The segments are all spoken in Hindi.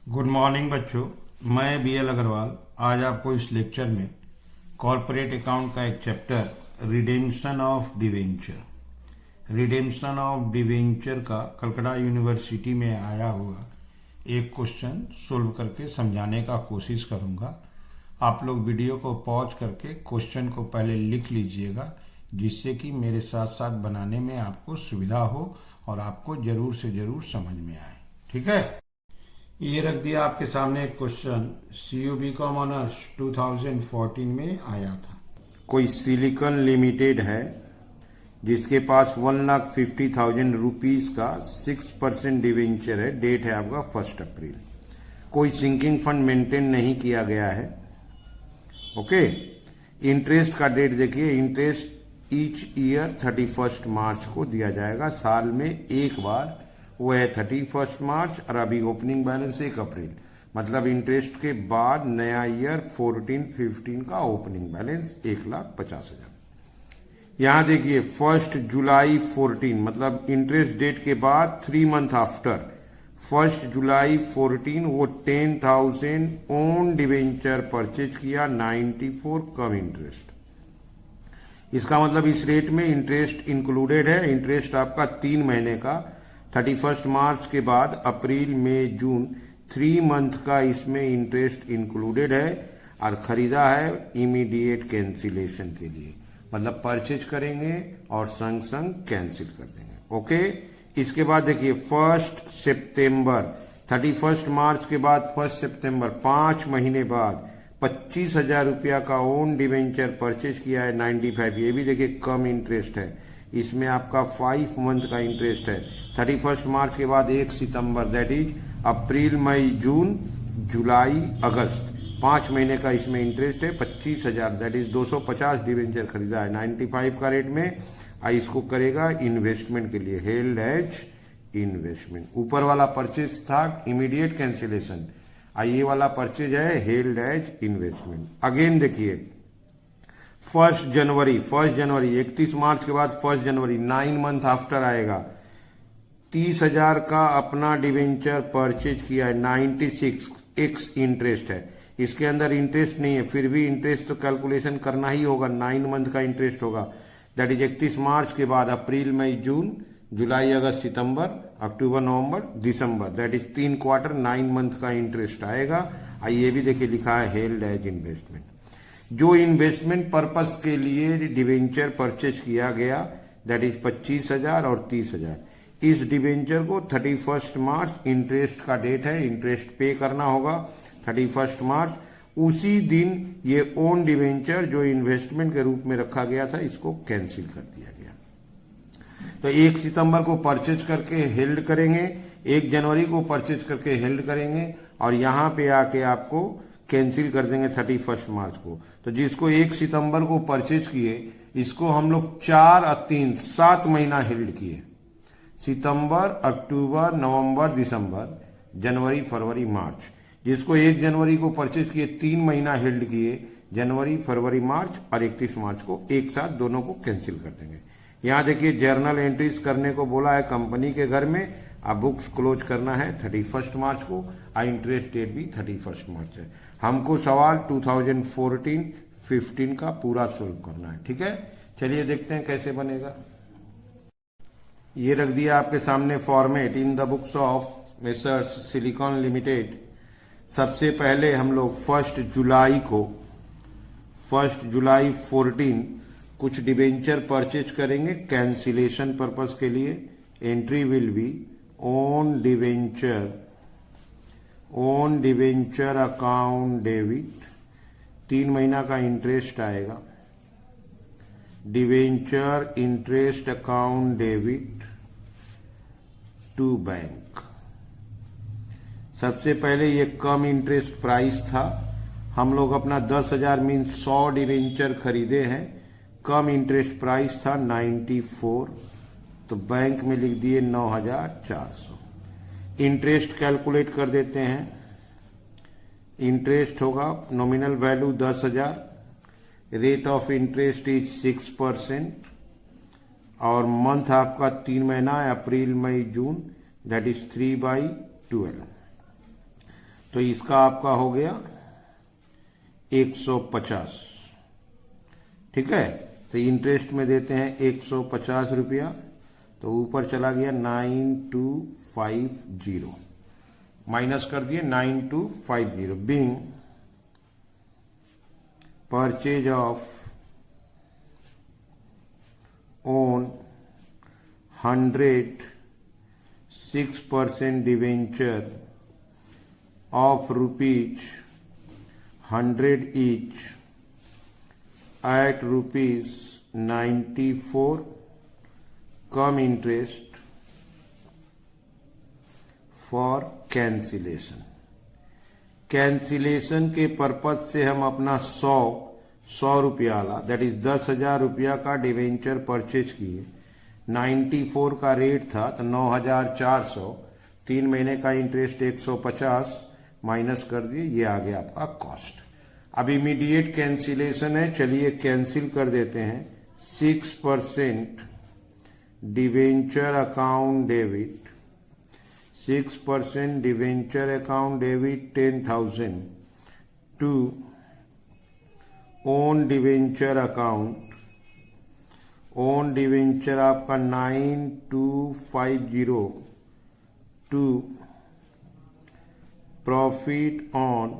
गुड मॉर्निंग बच्चों। मैं बी एल अग्रवाल आज आपको इस लेक्चर में कॉरपोरेट अकाउंट का एक चैप्टर रिडेम्पशन ऑफ डिवेंचर का कलकत्ता यूनिवर्सिटी में आया हुआ एक क्वेश्चन सोल्व करके समझाने का कोशिश करूंगा। आप लोग वीडियो को पॉज करके क्वेश्चन को पहले लिख लीजिएगा, जिससे कि मेरे साथ साथ बनाने में आपको सुविधा हो और आपको जरूर से जरूर समझ में आए। ठीक है, ये रख दिया आपके सामने एक क्वेश्चन। CU BCom ऑनर्स 2014 में आया था। कोई सिलिकॉन लिमिटेड है जिसके पास 1,50,000 रुपीज का 6% डिवेंचर है। डेट है आपका 1 अप्रैल। कोई सिंकिंग फंड मेंटेन नहीं किया गया है। ओके, इंटरेस्ट का डेट देखिए, इंटरेस्ट ईच ईयर 31 मार्च को दिया जाएगा। साल में एक बार, वो है 31 मार्च। और अभी ओपनिंग बैलेंस 1 अप्रैल, मतलब इंटरेस्ट के बाद नया ईयर 14-15 का ओपनिंग बैलेंस 1,50,000। यहां देखिए 1 जुलाई 14, मतलब इंटरेस्ट डेट के बाद 3 मंथ आफ्टर 1 जुलाई 14 वो 10,000 ओन डिवेंचर परचेज किया, 94 कम इंटरेस्ट। इसका मतलब इस रेट में इंटरेस्ट इंक्लूडेड है। इंटरेस्ट आपका 3 महीने का 31 मार्च के बाद अप्रैल मई जून 3 मंथ का इसमें इंटरेस्ट इंक्लूडेड है। और खरीदा है इमीडिएट कैंसिलेशन के लिए, मतलब परचेज करेंगे और संग संग कैंसिल कर देंगे। ओके, इसके बाद देखिए 1 सितंबर 31 मार्च के बाद 1 सितंबर 5 महीने बाद 25,000 रुपया का ओन डिवेंचर परचेज किया है 95। ये भी देखिए कम इंटरेस्ट है, इसमें आपका 5 मंथ का इंटरेस्ट है। 31 मार्च के बाद 1 सितंबर, दैट इज अप्रैल मई जून जुलाई अगस्त, 5 महीने का इसमें इंटरेस्ट है। 25,000 दैट इज 250 डिवेंचर खरीदा है 95 का रेट में। इसको करेगा इन्वेस्टमेंट के लिए, हेल्ड एज इन्वेस्टमेंट। ऊपर वाला परचेज था इमीडिएट कैंसिलेशन, ये वाला परचेज है हेल्ड एज इन्वेस्टमेंट। अगेन देखिए 1 जनवरी 31 मार्च के बाद 1 जनवरी 9 मंथ आफ्टर आएगा। 30,000 का अपना डिवेंचर परचेज किया है, 96 एक्स इंटरेस्ट है। इसके अंदर इंटरेस्ट नहीं है, फिर भी इंटरेस्ट तो कैलकुलेशन करना ही होगा, 9 मंथ का इंटरेस्ट होगा। दैट इज 31 मार्च के बाद अप्रैल मई जून जुलाई अगस्त सितंबर अक्टूबर नवंबर दिसंबर, दैट इज 3 क्वार्टर 9 मंथ का इंटरेस्ट आएगा। ये भी देखिए लिखा है हेल्ड एज इन्वेस्टमेंट। जो इन्वेस्टमेंट पर्पस के लिए डिवेंचर परचेज किया गया दैट इज 25,000 और 30,000। इस डिवेंचर को 31 मार्च इंटरेस्ट का डेट है, इंटरेस्ट पे करना होगा 31 मार्च। उसी दिन ये ओन डिवेंचर जो इन्वेस्टमेंट के रूप में रखा गया था, इसको कैंसिल कर दिया गया। तो 1 सितंबर को परचेज करके हेल्ड करेंगे, 1 जनवरी को परचेज करके हेल्ड करेंगे, और यहां पे आके आपको कैंसिल कर देंगे 31 मार्च को। तो जिसको 1 सितंबर को परचेज किए, इसको हम लोग 4 और 3 7 महीना हेल्ड किए। सितंबर, अक्टूबर, नवंबर, दिसंबर, जनवरी, फरवरी, मार्च। जिसको 1 जनवरी को परचेज किए 3 महीना हेल्ड किए, जनवरी, फरवरी, मार्च, और 31 मार्च को एक साथ दोनों को कैंसिल कर देंगे। यहां देखिए जर्नल एंट्रीज करने को बोला है कंपनी के घर में। अब बुक्स क्लोज करना है 31 मार्च को, इंटरेस्ट डेट भी 31 मार्च है। हमको सवाल 2014-15 का पूरा सोल्व करना है। ठीक है, चलिए देखते हैं कैसे बनेगा। ये रख दिया आपके सामने format in the books of Messrs Silicon Limited. सबसे पहले हम लोग 1 जुलाई 14 कुछ डिवेंचर परचेज करेंगे कैंसिलेशन पर्पस के लिए। Entry will be own debenture account debit, 3 महीना का इंटरेस्ट आएगा। Debenture interest account debit to bank. सबसे पहले ये कम इंटरेस्ट प्राइस था, हम लोग अपना 10,000 मीन 100 डिवेंचर खरीदे हैं। कम इंटरेस्ट प्राइस था 94, तो बैंक में लिख दिए 9,400। इंटरेस्ट कैलकुलेट कर देते हैं। इंटरेस्ट होगा nominal value 10,000, rate of interest is 6%, और मंथ आपका 3 महीना है, अप्रैल मई जून, दैट इज 3/12। तो इसका आपका हो गया 150। ठीक है, तो इंटरेस्ट में देते हैं 150 रुपया, तो ऊपर चला गया 9250, माइनस कर दिए 9250। Being purchase of own 106% debenture of ₹100 each at ₹94 come interest for cancellation। Cancellation के पर्पज से हम अपना 100 रुपया वाला, दैट इज 10,000 रुपया का डिवेंचर परचेज किए। 94 का रेट था तो 9,400, 3 महीने का इंटरेस्ट 150 माइनस कर दिए, ये आ गया आपका कॉस्ट। अब इमीडिएट कैंसिलेशन है, चलिए कैंसिल कर देते हैं। 6% debenture account debit, 6% debenture account debit 10,000 to own debenture account. Own debenture आपका 9250 to profit on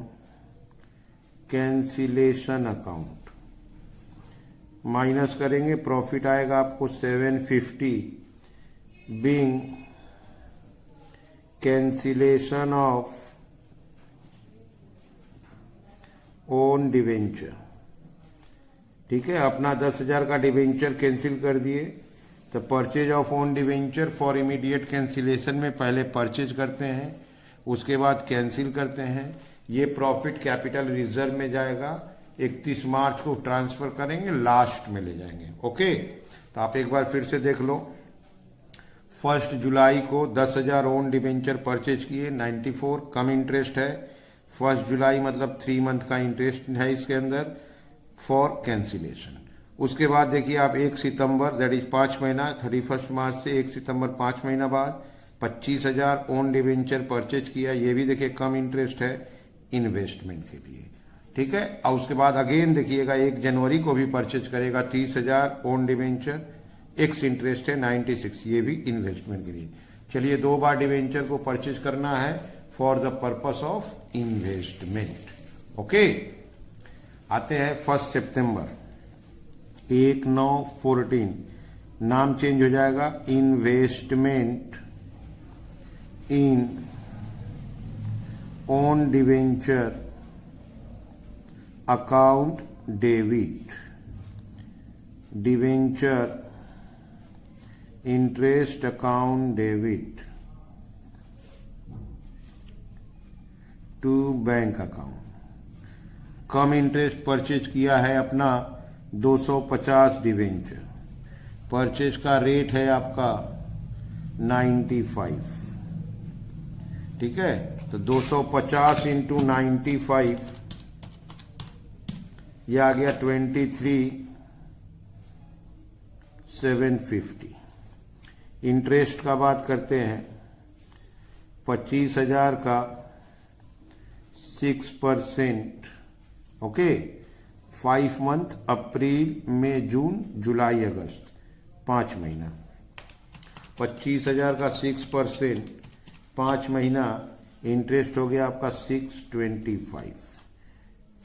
cancellation account. Minus करेंगे, प्रॉफिट आएगा आपको 750 being cancellation of own debenture. ठीक है, अपना 10,000 का डिवेंचर कैंसिल कर दिए, तो purchase of own debenture for immediate cancellation में पहले परचेज करते हैं, उसके बाद कैंसिल करते हैं। ये प्रॉफिट कैपिटल रिजर्व में जाएगा, 31 मार्च को ट्रांसफर करेंगे, लास्ट में ले जाएंगे। ओके, तो आप एक बार फिर से देख लो। 1 जुलाई को 10,000 ओन डिवेंचर परचेज किए, 94 कम इंटरेस्ट है। 1 जुलाई मतलब 3 मंथ का इंटरेस्ट है इसके अंदर फॉर कैंसिलेशन। उसके बाद देखिए आप 1 सितंबर दैट इज 5 महीना, 31 मार्च से 1 सितंबर 5 महीना बाद 25,000 ओन डिवेंचर परचेज किया, ये भी देखिए कम इंटरेस्ट है इन्वेस्टमेंट के लिए। ठीक है, और उसके बाद अगेन देखिएगा 1 जनवरी को भी परचेज करेगा 30,000 ओन डिवेंचर, एक्स इंटरेस्ट है 96, ये भी इन्वेस्टमेंट के लिए। चलिए 2 बार डिवेंचर को परचेज करना है for the purpose of investment. Okay, आते हैं 1 सितंबर 1914, नाम चेंज हो जाएगा investment in own debenture account debit, debenture interest account debit to bank account. Cum interest purchase किया है अपना 250 डिवेंचर, परचेज का रेट है आपका 95। ठीक है, तो 250 इंटू 95, यह आ गया 23,750। इंटरेस्ट का बात करते हैं, 25,000 का 6%। ओके, 5 मंथ, अप्रैल मई जून जुलाई अगस्त, 5 महीना। 25,000 का 6%, 5 महीना, इंटरेस्ट हो गया आपका 625,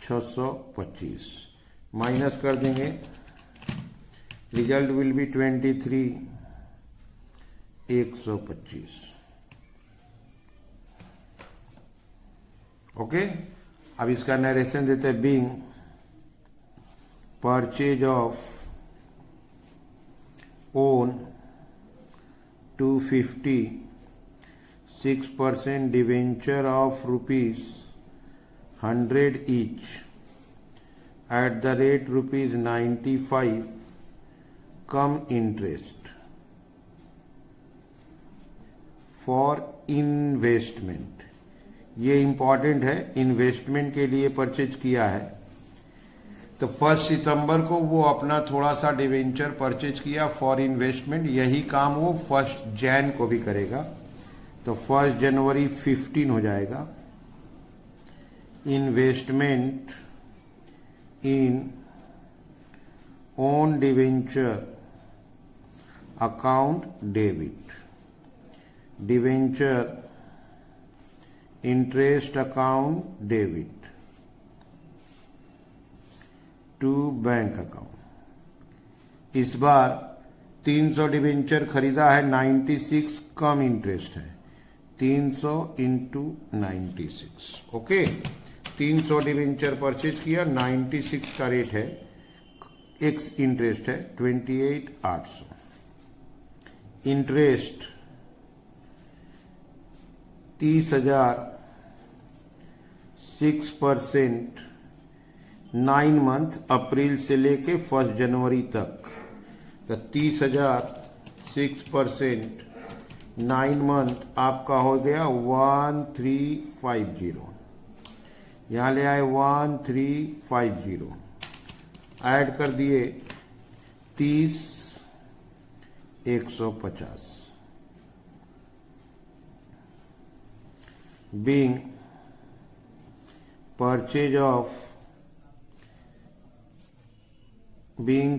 625 माइनस कर देंगे, रिजल्ट विल बी 23,125। ओके, अब इसका नरेशन देते हैं। Being purchase of own 250 6% debenture of ₹100 each at the rate ₹95 come interest for investment. ये इंपॉर्टेंट है, इन्वेस्टमेंट के लिए परचेज किया है। तो 1 सितंबर को वो अपना थोड़ा सा डिवेंचर परचेज किया फॉर इन्वेस्टमेंट, यही काम वो 1 जैन को भी करेगा। तो 1 जनवरी 15 हो जाएगा, investment in own debenture account debit, debenture interest account debit to bank account. इस बार 300 डिवेंचर खरीदा है, 96 कम इंटरेस्ट है, 300 इंटू 96। ओके, 300 डिवेंचर परचेज किया, 96 का रेट है, एक्स इंटरेस्ट है 28,800। इंटरेस्ट 30,000 6% 9 मंथ, अप्रैल से लेके 1 जनवरी तक। तो 30,000 6% 9 मंथ आपका हो गया 1350। यहाँ ले आए 1350, ऐड कर दिए 30 150। being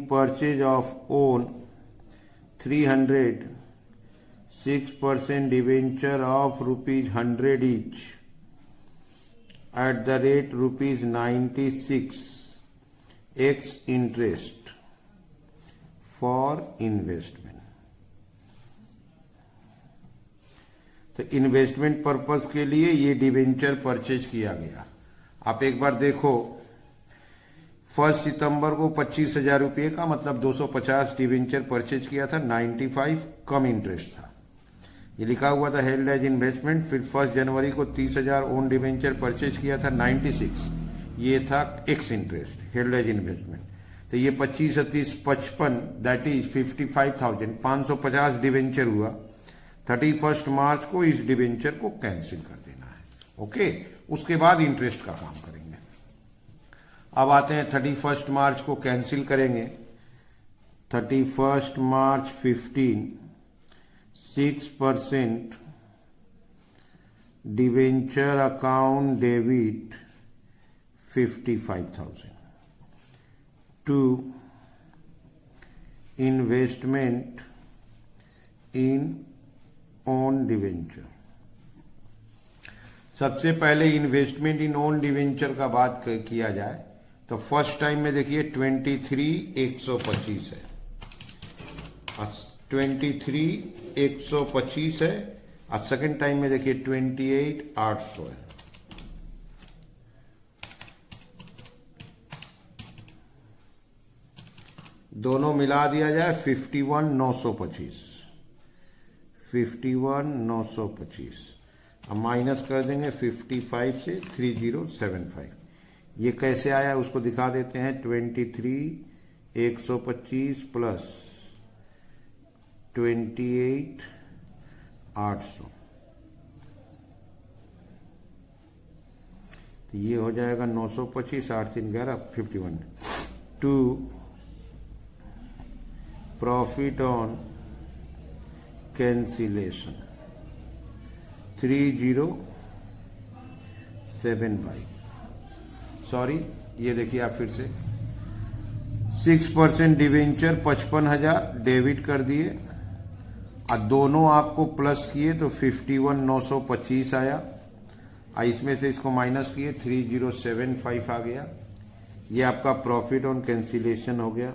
purchase of own 300 6% debenture of ₹100 each at the rate ₹96 x interest for investment। तो इन्वेस्टमेंट पर्पस के लिए ये डिवेंचर परचेज किया गया। आप एक बार देखो, 1 सितंबर को 25,000 रुपये का मतलब 250 डिवेंचर परचेज किया था, 95 कम इंटरेस्ट था, ये लिखा हुआ था हेल्ड एज इन्वेस्टमेंट। फिर 1 जनवरी को 30,000 ओन डिवेंचर परचेज किया था, 96 ये था ex interest, held as investment. तो ये 25 30 55 दैट इज 55,000, 550 डिवेंचर हुआ। 31 मार्च को इस डिवेंचर को कैंसिल कर देना है। ओके, उसके बाद इंटरेस्ट का काम करेंगे। अब आते हैं 31 मार्च को कैंसिल करेंगे। 31 March 15 6% debenture account debit 55,000 to investment in own debenture. सबसे पहले इन्वेस्टमेंट इन ओन डिवेंचर का बात किया जाए तो फर्स्ट टाइम में देखिए 23,125 है, 23,125 है, और सेकेंड टाइम में देखिए 28,800 है। दोनों मिला दिया जाए 51,925, 51,925। अब माइनस कर देंगे 55 से 3075। ये कैसे आया उसको दिखा देते हैं। 23,125 प्लस 28,800, तो ये हो जाएगा 925, 8 3 11 51। To profit on cancellation 3075। Sorry, ये देखिए आप फिर से 6% डिवेंचर 55,000 डेबिट कर दिए, और दोनों आपको प्लस किए तो 51,925 आया, और इसमें से इसको माइनस किए 3075 आ गया। ये आपका प्रॉफिट ऑन कैंसिलेशन हो गया।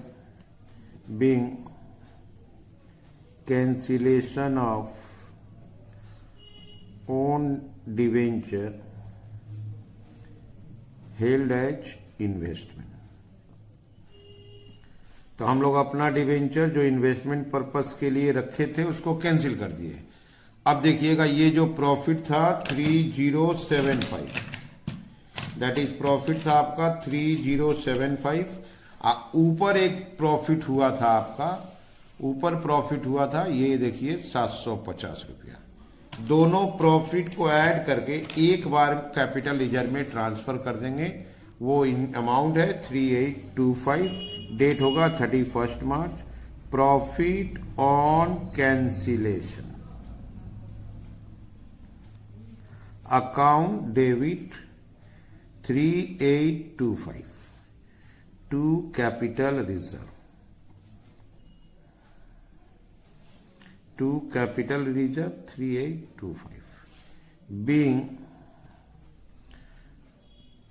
Being cancellation of own debenture held as investment। तो हम लोग अपना डिवेंचर जो इन्वेस्टमेंट पर्पस के लिए रखे थे उसको कैंसिल कर दिए। अब देखिएगा ये जो प्रॉफिट था 3075, दैट इज प्रॉफिट था आपका 3075। ऊपर एक प्रॉफिट हुआ था आपका, ऊपर प्रॉफिट हुआ था ये देखिए 750 रुपया। दोनों प्रॉफिट को ऐड करके एक बार कैपिटल रिजर्व में ट्रांसफर कर देंगे। वो अमाउंट है 3825, डेट होगा 31 मार्च। Profit on cancellation account debit 3825 to capital reserve, to capital reserve 3825 being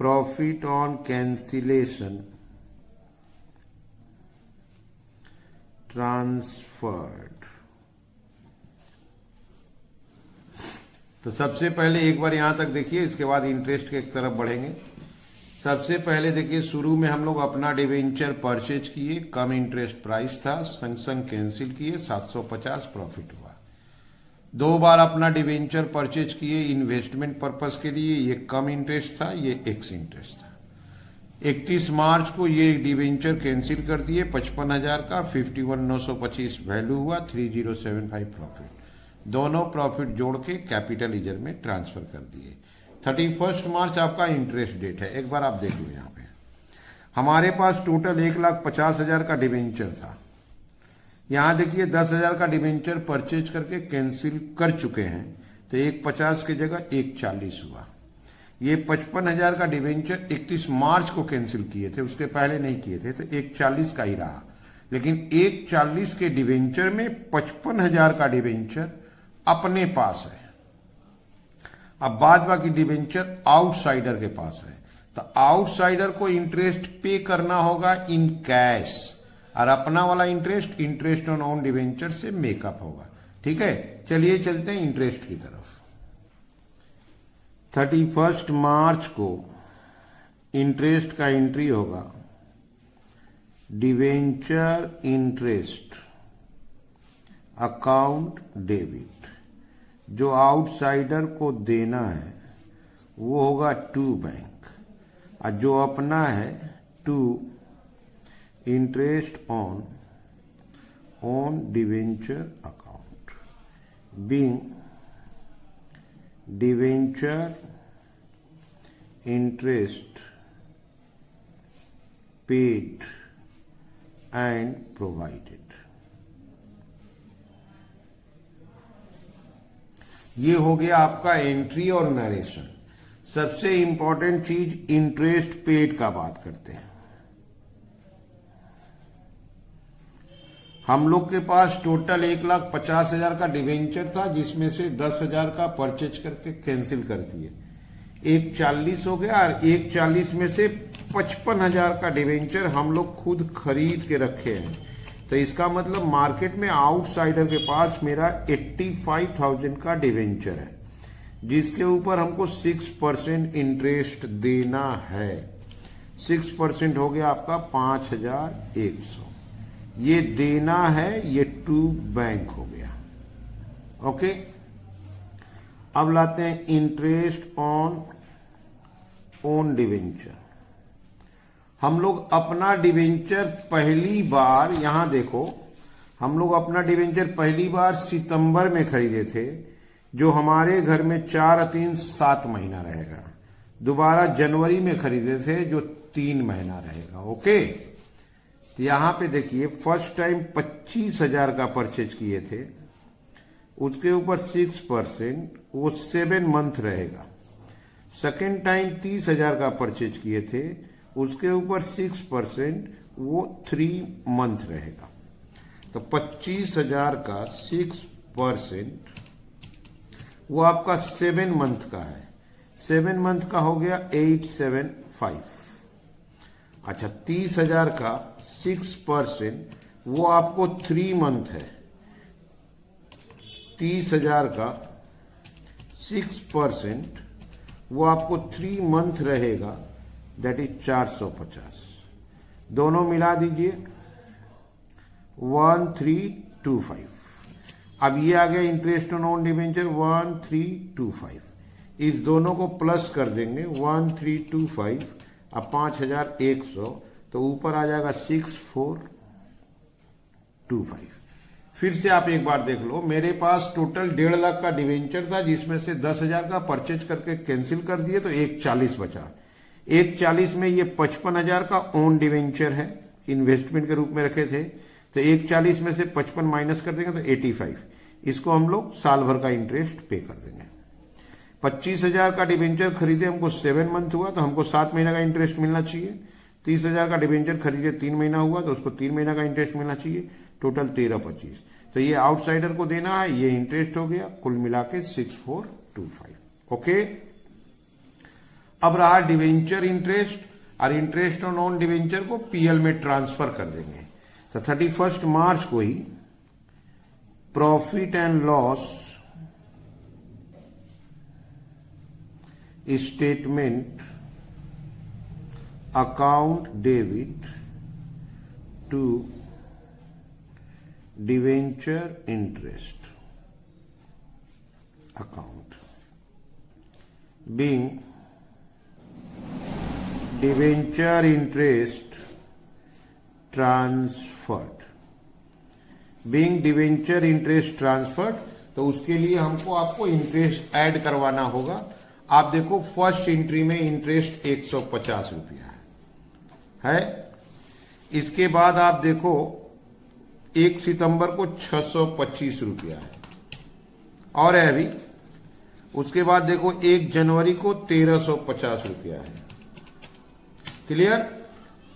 profit on cancellation transferred. तो सबसे पहले एक बार यहां तक देखिए, इसके बाद इंटरेस्ट के एक तरफ बढ़ेंगे। सबसे पहले देखिए, शुरू में हम लोग अपना डिवेंचर परचेज किए, कम इंटरेस्ट प्राइस था, संग संग कैंसिल किए, 750 प्रॉफिट हुआ। 2 बार अपना डिवेंचर परचेज किए इन्वेस्टमेंट पर्पस के लिए, ये कम इंटरेस्ट था, ये एक्स इंटरेस्ट था। 31 मार्च को ये डिवेंचर कैंसिल कर दिए, 55,000 का 51,925 वैल्यू हुआ, 3075 प्रॉफिट। दोनों प्रॉफिट जोड़ के कैपिटल लीजर में ट्रांसफर कर दिए। 31 मार्च आपका इंटरेस्ट डेट है, एक बार आप देख लो। यहाँ पे हमारे पास टोटल 1,50,000 का डिवेंचर था। यहाँ देखिए 10,000 का डिवेंचर परचेज करके कैंसिल कर चुके हैं, तो 1,50 की जगह 1,40 हुआ। ये 55,000 का डिवेंचर 31 मार्च को कैंसिल किए थे, उसके पहले नहीं किए थे, तो 1,40 का ही रहा। लेकिन 1,40 के डिवेंचर में 55,000 का डिवेंचर अपने पास है। अब बाद बाकी डिवेंचर आउटसाइडर के पास है, तो आउटसाइडर को इंटरेस्ट पे करना होगा इन कैश, और अपना वाला इंटरेस्ट ऑन ओन डिवेंचर से मेकअप होगा। ठीक है, चलिए चलते हैं इंटरेस्ट की तरफ। 31 मार्च को इंटरेस्ट का एंट्री होगा डिवेंचर इंटरेस्ट अकाउंट डेबिट। जो आउटसाइडर को देना है वो होगा टू बैंक, और जो अपना है to interest on own debenture account being debenture interest paid and provided. ये हो गया आपका एंट्री और नरेशन। सबसे इंपॉर्टेंट चीज इंटरेस्ट पेड का बात करते हैं। हम लोग के पास टोटल 1,50,000 का डिवेंचर था, जिसमें से 10,000 का परचेज करके कैंसिल कर दिए, 1,40 हो गया। और 1,40 में से 55,000 का डिवेंचर हम लोग खुद खरीद के रखे हैं, तो इसका मतलब मार्केट में आउटसाइडर के पास मेरा 85,000 का डिवेंचर है, जिसके ऊपर हमको 6% इंटरेस्ट देना है। 6% हो गया आपका 5,100, ये देना है, ये टू बैंक हो गया। ओके, अब लाते हैं इंटरेस्ट ऑन ओन डिवेंचर। हम लोग अपना डिवेंचर पहली बार, यहां देखो, हम लोग अपना डिवेंचर पहली बार सितंबर में खरीदे थे, जो हमारे घर में 4 3 7 महीना रहेगा। दोबारा जनवरी में खरीदे थे, जो 3 महीना रहेगा। ओके, तो यहां पे देखिए, फर्स्ट टाइम 25,000 का परचेज किए थे, उसके ऊपर 6%, वो 7 मंथ रहेगा। सेकेंड टाइम 30,000 का परचेज किए थे, उसके ऊपर 6%, वो 3 मंथ रहेगा। तो 25,000 का 6% वो आपका 7 मंथ का है। 7 मंथ का हो गया 875। अच्छा, 30,000 का 6% वो आपको 3 मंथ है। 30,000 का 6% वो आपको 3 मंथ रहेगा, दैट इज 450। दोनों मिला दीजिए, 1325। अब ये आ गया इंटरेस्ट ऑन ओन डिवेंचर 1325। इस दोनों को प्लस कर देंगे, 1325 अब 5,100, तो ऊपर आ जाएगा 6425। फिर से आप एक बार देख लो, मेरे पास टोटल 1.5 लाख का डिवेंचर था, जिसमें से 10,000 का परचेज करके कैंसिल कर दिए, तो 1,40 बचा। 1,40 में ये 55,000 का ओन डिवेंचर है, इन्वेस्टमेंट के रूप में रखे थे, तो 1,40 में से 55 माइनस कर देंगे तो 85। इसको हम लोग साल भर का इंटरेस्ट पे कर देंगे। 25,000 का डिबेंचर खरीदे, हमको 7 मंथ हुआ तो हमको 7 महीना का इंटरेस्ट मिलना चाहिए। 30,000 का डिबेंचर खरीदे 3 महीना हुआ तो उसको 3 महीना का इंटरेस्ट मिलना चाहिए। टोटल 13,25। तो ये आउटसाइडर को देना है, ये इंटरेस्ट हो गया, कुल मिला के 6425। ओके, अब रहा डिवेंचर इंटरेस्ट, और इंटरेस्ट ऑन नॉन डिवेंचर को पीएल में ट्रांसफर कर देंगे। तो 31 मार्च को ही profit and loss statement account debit to debenture interest account being debenture interest transferred, being debenture interest transferred. तो उसके लिए हमको आपको इंटरेस्ट ऐड करवाना होगा। आप देखो फर्स्ट एंट्री में इंटरेस्ट 150 रुपया है। इसके बाद आप देखो 1 सितंबर को 625 रुपया है और है अभी। उसके बाद देखो 1 जनवरी को 1350 रुपया है। क्लियर?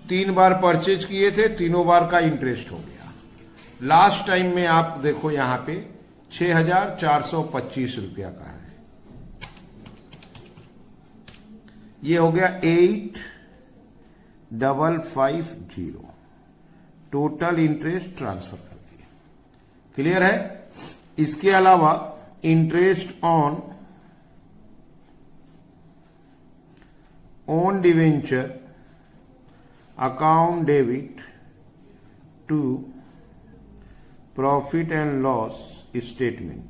3 बार परचेज किए थे, तीनों बार का इंटरेस्ट हो गया। लास्ट टाइम में आप देखो यहां पे 6,425 रुपया का है। ये हो गया 8,550 टोटल इंटरेस्ट ट्रांसफर कर दिया। क्लियर है? इसके अलावा interest on debenture account debit to profit and loss statement,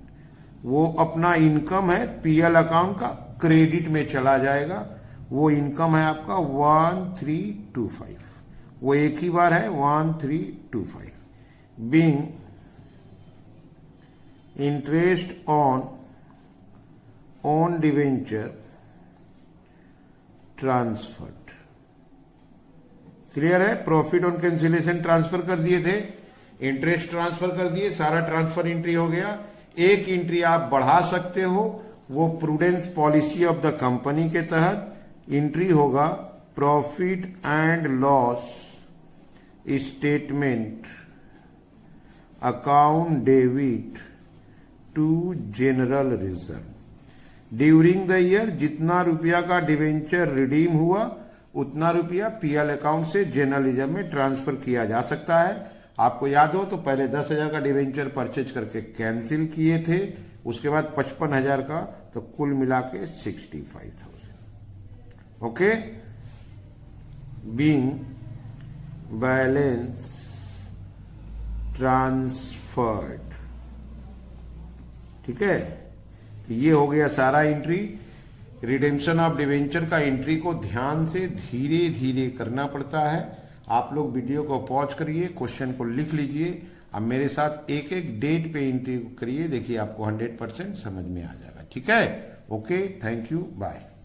वो अपना इनकम है, पीएल अकाउंट का क्रेडिट में चला जाएगा। वो इनकम है आपका 1325, वो एक ही बार है 1325। Being interest on debenture transferred. Clear है? प्रॉफिट ऑन कैंसिलेशन ट्रांसफर कर दिए थे, इंटरेस्ट ट्रांसफर कर दिए, सारा ट्रांसफर एंट्री हो गया। एक एंट्री आप बढ़ा सकते हो, वो prudence policy of the company के तहत एंट्री होगा profit and loss statement account debit to general reserve. During the year जितना रुपया का डिवेंचर रिडीम हुआ उतना रुपया पीएल अकाउंट से जनरल रिजर्व में ट्रांसफर किया जा सकता है। आपको याद हो तो पहले 10,000 का डिवेंचर परचेज करके कैंसिल किए थे, उसके बाद 55,000 का, तो कुल मिला के 65,000। Okay, being balance transferred. ठीक है, ये हो गया सारा एंट्री। रिडेम्पशन ऑफ डिवेंचर का एंट्री को ध्यान से धीरे धीरे करना पड़ता है। आप लोग वीडियो को पॉज करिए, क्वेश्चन को लिख लीजिए, अब मेरे साथ एक एक डेट पे एंट्री करिए, देखिए आपको 100% समझ में आ जाएगा। ठीक है? Okay, thank you, bye.